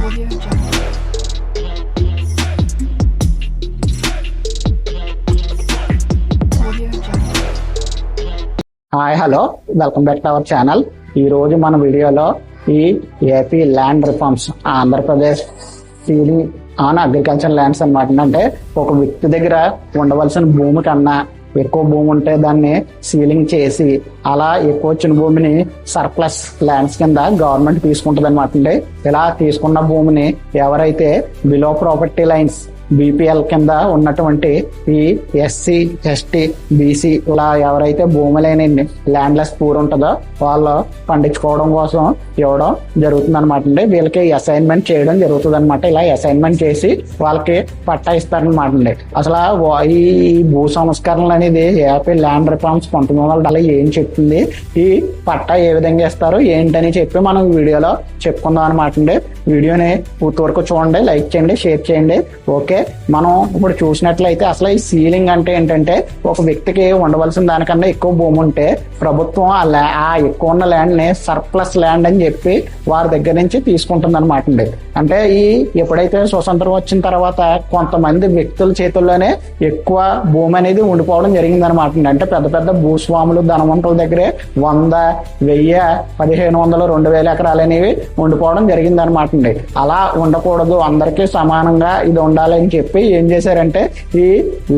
Audio Jungle. Audio Jungle. Hi hello welcome back to our channel. ఈ రోజు మన వీడియోలో ఈ AP land reforms Andhra Pradesh ceiling on agriculture lands అన్నమాట. అంటే ఒక వ్యక్తి దగ్గర ఉండవలసిన భూమి కన్నా ఎక్కువ భూమి ఉంటే దాన్ని సీలింగ్ చేసి అలా ఎక్కువ వచ్చిన భూమిని సర్ప్లస్ ల్యాండ్స్ కింద గవర్నమెంట్ తీసుకుంటుంది అనమాట. అండి ఇలా తీసుకున్న భూమిని ఎవరైతే బిలో ప్రాపర్టీ లైన్స్ బీపీఎల్ కింద ఉన్నటువంటి ఈ ఎస్సీ ఎస్టీ బీసీ ఇలా ఎవరైతే భూమి లేని ల్యాండ్లెస్ పూర్ ఉంటుందో వాళ్ళు పండించుకోవడం కోసం ఇవ్వడం జరుగుతుంది అనమాట. అండి వీళ్ళకి అసైన్మెంట్ చేయడం జరుగుతుంది అనమాట. ఇలా అసైన్మెంట్ చేసి వాళ్ళకి పట్టా ఇస్తారనమాట. అండి అసలు ఈ భూ సంస్కరణలు అనేది ఏపీ ల్యాండ్ రిఫార్మ్స్ 1940 ఏం చెప్తుంది, ఈ పట్టా ఏ విధంగా ఇస్తారు ఏంటని చెప్పి మనం వీడియోలో చెప్పుకుందాం అనమాట. అండి వీడియోని పూర్తి వరకు చూడండి, లైక్ చేయండి, షేర్ చేయండి. ఓకే, మనం ఇప్పుడు చూసినట్లయితే అసలు ఈ సీలింగ్ అంటే ఏంటంటే ఒక వ్యక్తికి ఉండవలసిన దానికన్నా ఎక్కువ భూమి ఉంటే ప్రభుత్వం ఆ ఎక్కువ ఉన్న ల్యాండ్ ని సర్ప్లస్ ల్యాండ్ అని చెప్పి వారి దగ్గర నుంచి తీసుకుంటుంది అనమాట. అండి అంటే ఈ ఎప్పుడైతే స్వతంత్రం వచ్చిన తర్వాత కొంతమంది వ్యక్తుల చేతుల్లోనే ఎక్కువ భూమి అనేది ఉండిపోవడం జరిగింది అనమాట. అంటే పెద్ద పెద్ద భూస్వాములు ధనవంతుల దగ్గరే 100, 1000, 1500, 2000 ఎకరాలు అనేవి ఉండిపోవడం జరిగింది అనమాట. అండి అలా ఉండకూడదు, అందరికీ సమానంగా ఇది ఉండాలి అని చెప్పి ఏం చేశారంటే ఈ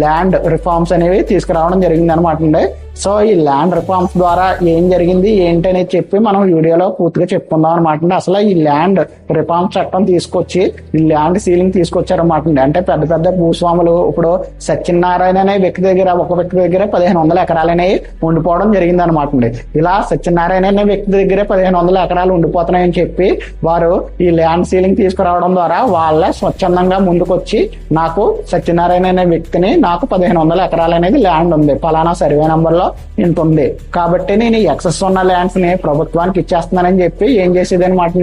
ల్యాండ్ రిఫార్మ్స్ అనేవి తీసుకురావడం జరిగింది అనమాట. అండి సో ఈ ల్యాండ్ రిఫార్మ్స్ ద్వారా ఏం జరిగింది ఏంటి అనేది చెప్పి మనం వీడియోలో పూర్తిగా చెప్పుకుందాం అనమాట. అసలు ఈ ల్యాండ్ రిఫార్మ్స్ చట్టం తీసుకొచ్చి ఈ ల్యాండ్ సీలింగ్ తీసుకొచ్చారన్నమాట. అంటే పెద్ద పెద్ద భూస్వాములు ఇప్పుడు సత్యనారాయణ అనే వ్యక్తి దగ్గర ఒక వ్యక్తి దగ్గర 1500 ఎకరాలు అనేవి ఉండిపోవడం జరిగింది అనమాట. ఇలా సత్యనారాయణ అనే వ్యక్తి దగ్గర 1500 ఎకరాలు ఉండిపోతున్నాయని చెప్పి వారు ఈ ల్యాండ్ సీలింగ్ తీసుకురావడం ద్వారా వాళ్ళ స్వచ్ఛందంగా ముందుకొచ్చి నాకు సత్యనారాయణ అనే వ్యక్తిని నాకు 1500 ఎకరాలు అనేది ల్యాండ్ ఉంది, ఫలానా సర్వే నంబర్ లో ఇంత ఉంది కాబట్టి నేను ఎక్సెస్ ఉన్న ల్యాండ్స్ ని ప్రభుత్వానికి ఇచ్చేస్తున్నానని చెప్పి ఏం చేసేది అనమాట.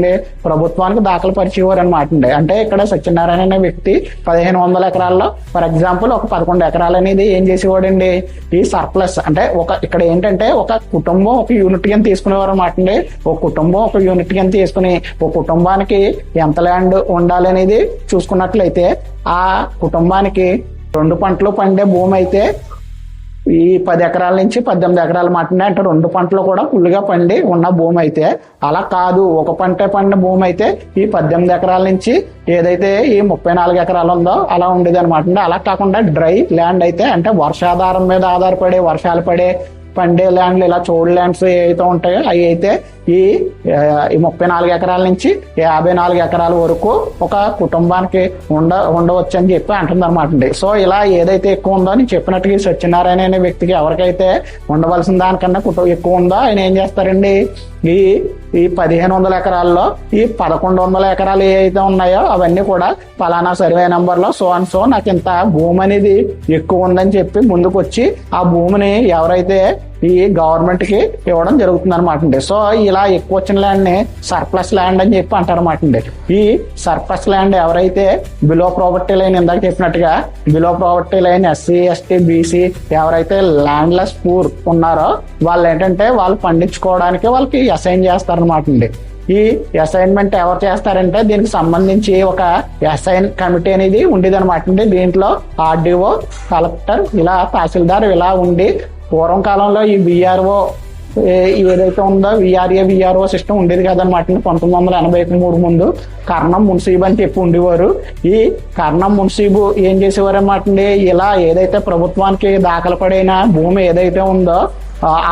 ప్రభుత్వానికి దాఖలు పరిచేవారు అనమాట. అంటే ఇక్కడ సత్యనారాయణ అనే వ్యక్తి 1500 ఎకరాల్లో ఫర్ ఎగ్జాంపుల్ ఒక 11 ఎకరాలు అనేది ఏం చేసేవాడండి ఈ సర్ప్లస్. అంటే ఇక్కడ ఏంటంటే ఒక కుటుంబం ఒక యూనిట్ కింద తీసుకునేవారు అనమాట. ఒక కుటుంబం ఒక యూనిట్ కింద తీసుకుని ఒక కుటుంబానికి ఎంత ల్యాండ్ ఉండాలి అనేది చూసుకున్నట్లయితే ఆ కుటుంబానికి 2 పంటలు పండే భూమి అయితే ఈ 10 ఎకరాల నుంచి 18 ఎకరాలు మాత్రమే. అంటే 2 పంటలు కూడా ఫుల్గా పండి ఉన్న భూమి అయితే అలా కాదు, ఒక పంటే పండిన భూమి అయితే ఈ 18 ఎకరాల నుంచి ఏదైతే ఈ 34 ఎకరాలు ఉందో అలా ఉండేది అనమాట. అలా కాకుండా డ్రై ల్యాండ్ అయితే అంటే వర్షాధారం మీద ఆధారపడే వర్షాలు పడే పండే ల్యాండ్లు ఇలా చోడు ల్యాండ్స్ ఏవైతే ఉంటాయో అవి అయితే ఈ 34 ఎకరాల నుంచి 54 ఎకరాల వరకు ఒక కుటుంబానికి ఉండవచ్చు అని చెప్పి అంటుంది అనమాట. సో ఇలా ఏదైతే ఎక్కువ ఉందో నేను చెప్పినట్టుగా సత్యనారాయణ అనే వ్యక్తికి ఎవరికైతే ఉండవలసిన దానికన్నా ఎక్కువ ఉందో ఆయన ఏం చేస్తారండి ఈ 1500 ఎకరాల్లో ఈ 1100 ఎకరాలు ఏవైతే ఉన్నాయో అవన్నీ కూడా ఫలానా సర్వే నెంబర్ లో సో అండ్ సో నాకు ఇంత భూమి అనేది ఎక్కువ ఉందని చెప్పి ముందుకు వచ్చి ఆ భూమిని ఎవరైతే ఈ గవర్నమెంట్ కి ఇవ్వడం జరుగుతుంది అనమాట. సో ఇలా ఎక్కువ వచ్చిన ల్యాండ్ ని సర్ప్లస్ ల్యాండ్ అని చెప్పి అంటారు అనమాట. ఈ సర్ప్లస్ ల్యాండ్ ఎవరైతే బిలో ప్రాపర్టీ లైన్ ఇందాక చెప్పినట్టుగా below property line SC ST BC ఎవరైతే ల్యాండ్లెస్ పూర్ ఉన్నారో వాళ్ళు ఏంటంటే వాళ్ళు పండించుకోవడానికి వాళ్ళకి అసైన్ చేస్తారనమాట. ఈ అసైన్మెంట్ ఎవరు చేస్తారంటే దీనికి సంబంధించి ఒక అసైన్ కమిటీ అనేది ఉండేది అనమాట. దీంట్లో ఆర్డీఓ, కలెక్టర్, ఇలా తహసీల్దార్ ఇలా ఉండి పూర్వం కాలంలో ఈ విఆర్ఓ ఏదైతే ఉందో విఆర్ఓ సిస్టమ్ ఉండేది కదనమాట. 1983 ముందు కర్ణం మున్సీబ్ అని చెప్పి ఉండేవారు. ఈ కర్ణం మున్సీబు ఏం చేసేవారు అనమాట. ఇలా ఏదైతే ప్రభుత్వానికి దాఖలు పడిన భూమి ఏదైతే ఉందో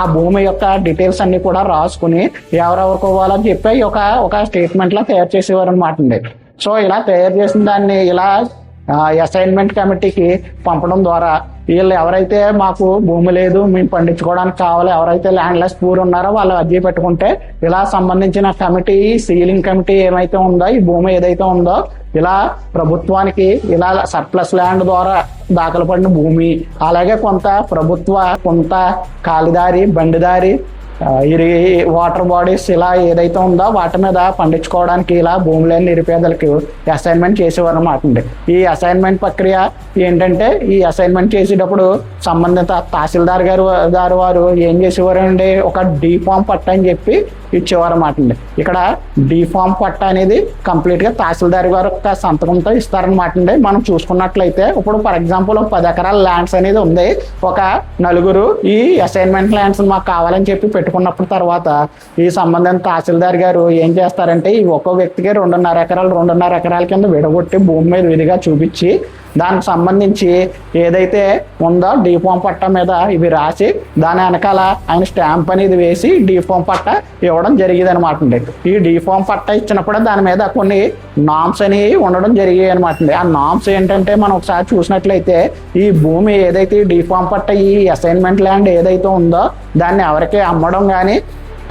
ఆ భూమి యొక్క డీటెయిల్స్ అన్ని కూడా రాసుకుని ఎవరెవరికి ఇవ్వాలని చెప్పి ఒక స్టేట్మెంట్ లా తయారు చేసేవారు అనమాట. సో ఇలా తయారు చేసిన దాన్ని ఇలా అసైన్మెంట్ కమిటీకి పంపడం ద్వారా వీళ్ళు ఎవరైతే మాకు భూమి లేదు మేము పండించుకోవడానికి కావాలి ఎవరైతే ల్యాండ్లెస్ పూర్ ఉన్నారో వాళ్ళు అర్జీ పెట్టుకుంటే ఇలా సంబంధించిన కమిటీ సీలింగ్ కమిటీ ఏమైతే ఉందో ఈ భూమి ఏదైతే ఉందో ఇలా ప్రభుత్వానికి ఇలా సర్ప్లస్ ల్యాండ్ ద్వారా దాఖలు పడిన భూమి అలాగే కొంత కొంత కాలిదారి బండిదారి ఇది వాటర్ బాడీస్ ఇలా ఏదైతే ఉందో వాటి మీద పండించుకోవడానికి ఇలా భూమి లేని నిరుపేదలకు అసైన్మెంట్ చేసేవారు అన్నమాట. ఈ అసైన్మెంట్ ప్రక్రియ ఏంటంటే ఈ అసైన్మెంట్ చేసేటప్పుడు సంబంధిత తహసీల్దార్ గారు వారు ఏం చేసేవారు అంటే ఒక డీ ఫామ్ పట్ట అని చెప్పి ఇచ్చేవారు అన్నమాట అండి. ఇక్కడ డిఫామ్ పట్టా అనేది కంప్లీట్గా తహసీల్దార్ గారి యొక్క సంతకంతో ఇస్తారనమాట అండి. మనం చూసుకున్నట్లయితే ఇప్పుడు ఫర్ ఎగ్జాంపుల్ 10 ఎకరాల ల్యాండ్స్ అనేది ఉంది. ఒక నలుగురు ఈ అసైన్మెంట్ ల్యాండ్స్ మాకు కావాలని చెప్పి పెట్టుకున్నప్పుడు తర్వాత ఈ సంబంధిత తహసీల్దార్ గారు ఏం చేస్తారంటే ఈ ఒక్కో వ్యక్తికి 2.5 ఎకరాల కింద విడగొట్టి భూమి మీద విధిగా చూపించి దానికి సంబంధించి ఏదైతే ఉందో డిఫామ్ పట్టా మీద ఇవి రాసి దాని వెనకాల ఆయన స్టాంప్ అనేది వేసి డిఫామ్ పట్టా ఇవ్వడం జరిగేది అనమాట అండి. ఈ డిఫామ్ పట్టా ఇచ్చినప్పుడు దాని మీద కొన్ని నామ్స్ అనేవి ఉండడం జరిగాయి అనమాట అండి. ఆ నామ్స్ ఏంటంటే మనం ఒకసారి చూసినట్లయితే ఈ భూమి ఏదైతే డిఫామ్ పట్టా ఈ అసైన్మెంట్ ల్యాండ్ ఏదైతే ఉందో దాన్ని ఎవరికి అమ్మడం కానీ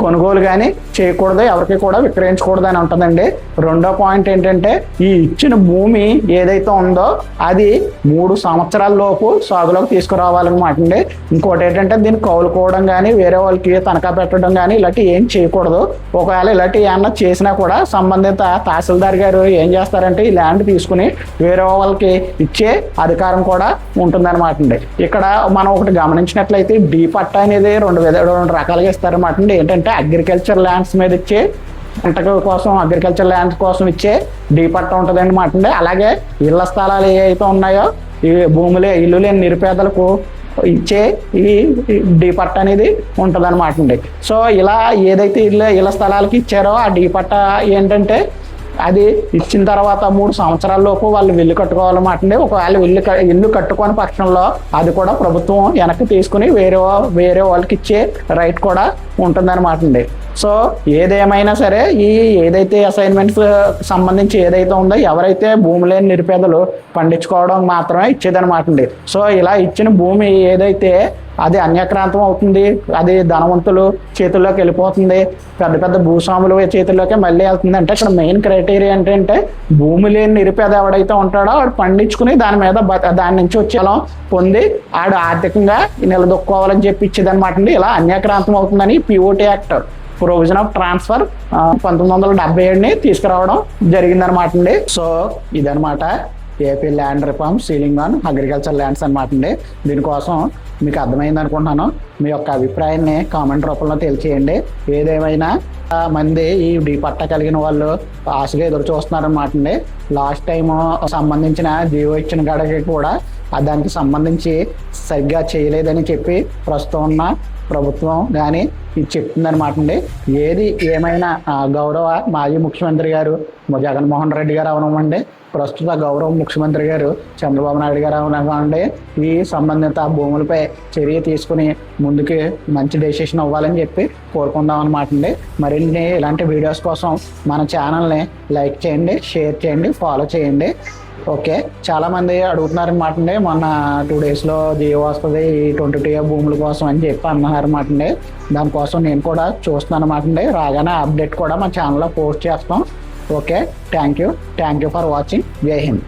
కొనుగోలు కానీ చేయకూడదు, ఎవరికి కూడా విక్రయించకూడదు అని ఉంటుందండి. రెండో పాయింట్ ఏంటంటే ఈ ఇచ్చిన భూమి ఏదైతే ఉందో అది 3 సంవత్సరాల లోపు సాగులోకి తీసుకురావాలన్నమాట అండి. ఇంకోటి ఏంటంటే దీన్ని కౌలుకోవడం కానీ వేరే వాళ్ళకి తనఖా పెట్టడం కానీ ఇలాంటివి ఏం చేయకూడదు. ఒకవేళ ఇలాంటివి ఏమన్నా చేసినా కూడా సంబంధిత తహసీల్దార్ గారు ఏం చేస్తారంటే ఈ ల్యాండ్ తీసుకుని వేరే వాళ్ళకి ఇచ్చే అధికారం కూడా ఉంటుందన్నమాట అండి. ఇక్కడ మనం ఒకటి గమనించినట్లయితే డి పట్టా అనేది రెండు రకాలుగా ఇస్తారన్నమాట అండి. ఏంటంటే అగ్రికల్చర్ ల్యాండ్స్ మీద ఇచ్చే పంట కోసం అగ్రికల్చర్ ల్యాండ్స్ కోసం ఇచ్చే డి పట్టా ఉంటుంది అన్నమాట అండి. అలాగే ఇళ్ల స్థలాలు ఏవైతే ఉన్నాయో ఈ ఇల్లు లేని నిరుపేదలకు ఇచ్చే ఈ డి పట్టా అనేది ఉంటుంది అనమాట అండి. సో ఇలా ఏదైతే ఇళ్ల స్థలాలకి ఇచ్చారో ఆ డి పట్టా ఏంటంటే అది ఇచ్చిన తర్వాత 3 సంవత్సరాల లోపు వాళ్ళు ఇల్లు కట్టుకోవాలన్నమాట అండి. ఒకవేళ ఇల్లు కట్టుకోని పక్షంలో అది కూడా ప్రభుత్వం వెనక్కి తీసుకుని వేరే వాళ్ళకి ఇచ్చే రైట్ కూడా ఉంటుందన్నమాట అండి. సో ఏదేమైనా సరే ఏదైతే అసైన్మెంట్స్ సంబంధించి ఏదైతే ఉందో ఎవరైతే భూమి లేని నిరుపేదలు పండించుకోవడం మాత్రమే ఇచ్చేదన్నమాట అండి. సో ఇలా ఇచ్చిన భూమి ఏదైతే అది అన్యక్రాంతం అవుతుంది, అది ధనవంతులు చేతుల్లోకి వెళ్ళిపోతుంది, పెద్ద పెద్ద భూస్వాములు చేతుల్లోకి మళ్ళీ వెళ్తుంది. అంటే ఇక్కడ మెయిన్ క్రైటీరియా ఏంటంటే భూమి లేని నిరుపేద ఎవడైతే ఉంటాడో వాడు పండించుకుని దాని నుంచి వచ్చే ఫలం పొంది ఆడు ఆర్థికంగా నిలదొక్కోవాలని చెప్పి ఇచ్చేదన్నమాట అండి. ఇలా అన్యక్రాంతం అవుతుందని POT act provision of transfer 1977ని తీసుకురావడం జరిగిందనమాట అండి. సో ఇదనమాట AP land reform ceiling on agriculture lands అనమాట అండి. దీనికోసం మీకు అర్థమైంది అనుకుంటున్నాను. మీ యొక్క అభిప్రాయాన్ని కామెంట్ రూపంలో తెలియచేయండి. ఏదేమైనా మంది ఈ డి పట్టా కలిగిన వాళ్ళు ఆశగా ఎదురు చూస్తున్నారనమాట అండి. లాస్ట్ టైం సంబంధించిన జీవో ఇచ్చిన గడకి కూడా దానికి సంబంధించి సరిగ్గా చేయలేదని చెప్పి ప్రస్తుతం ఉన్న ప్రభుత్వం కానీ ఇది చెప్తుందనమాట అండి. ఏది ఏమైనా గౌరవ మాజీ ముఖ్యమంత్రి గారు జగన్మోహన్ రెడ్డి గారు అవనమండి, ప్రస్తుత గౌరవ ముఖ్యమంత్రి గారు చంద్రబాబు నాయుడు గారు అవనండి ఈ సంబంధిత భూములపై చర్య తీసుకుని ముందుకి మంచి డెసిషన్ అవ్వాలని చెప్పి కోరుకుందాం అనమాట అండి. మరిన్ని ఇలాంటి వీడియోస్ కోసం మన ఛానల్ని లైక్ చేయండి, షేర్ చేయండి, ఫాలో చేయండి. ఓకే, చాలామంది అడుగుతున్నారనమాట అండి. మొన్న 2 డేస్లో జియో వస్తుంది ఈ 22A భూముల కోసం అని చెప్పి అన్నారన్నమాట అండి. దానికోసం నేను కూడా చూస్తున్నాను అనమాట అండి. రాగానే అప్డేట్ కూడా మా ఛానల్లో పోస్ట్ చేస్తాం. Okay, thank you for watching. జై హింద్.